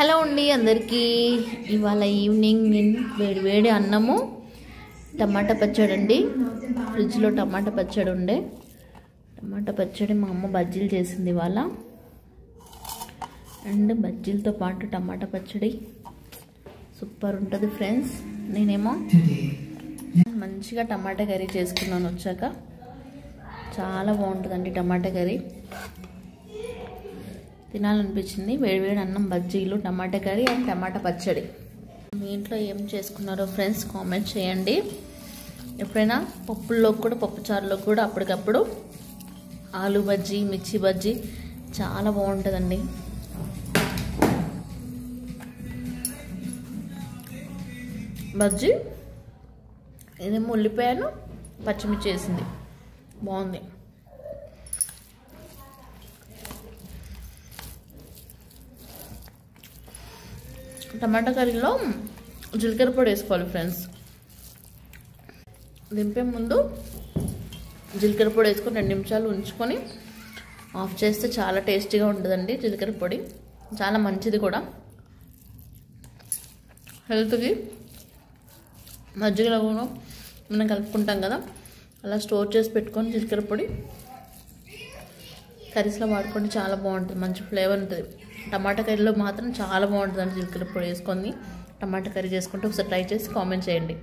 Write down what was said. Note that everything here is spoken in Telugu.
హలో అండి అందరికీ. ఇవాళ ఈవినింగ్ నేను వేడి అన్నము టమాటా పచ్చడి అండి. ఫ్రిడ్జ్లో టమాటా పచ్చడి ఉండే, టమాటా పచ్చడి మా అమ్మ బజ్జీలు చేసింది ఇవాళ. అండ్ బజ్జీలతో పాటు టమాటా పచ్చడి సూపర్ ఉంటుంది ఫ్రెండ్స్. నేనేమో మంచిగా టమాటా కర్రీ చేసుకున్నాను వచ్చాక. చాలా బాగుంటుందండి టమాటా కర్రీ, తినాలనిపించింది. వేడివేడి అన్నం, బజ్జీలు, టమాటా కర్రీ అండ్ టమాటా పచ్చడి. మీ ఇంట్లో ఏం చేసుకున్నారో ఫ్రెండ్స్ కామెంట్ చేయండి. ఎప్పుడైనా పప్పుల్లో కూడా, పప్పుచారులో కూడా అప్పటికప్పుడు ఆలు బజ్జీ, మిర్చి బజ్జీ చాలా బాగుంటుందండి. బజ్జీ ఇదేమో ఉల్లిపాయను పచ్చిమిర్చి వేసింది, బాగుంది. టమాటా కర్రీలో జీలకర్ర పొడి వేసుకోవాలి ఫ్రెండ్స్. దింపే ముందు జీలకర్ర పొడి వేసుకొని 2 నిమిషాలు ఉంచుకొని ఆఫ్ చేస్తే చాలా టేస్టీగా ఉంటుందండి. జీలకర్ర పొడి చాలా మంచిది కూడా హెల్త్కి. మజ్జిగలో కూడా మనం కలుపుకుంటాం కదా, అలా స్టోర్ చేసి పెట్టుకొని జీలకర్ర పొడి కర్రీస్లో వాడుకుంటే చాలా బాగుంటుంది, మంచి ఫ్లేవర్ ఉంటుంది. టమాటా కర్రీలో మాత్రం చాలా బాగుంటుందండి జీలకర్ర పొడి వేసుకొని టమాటా కర్రీ చేసుకుంటే ఒకసారి ట్రై చేసి కామెంట్ చేయండి.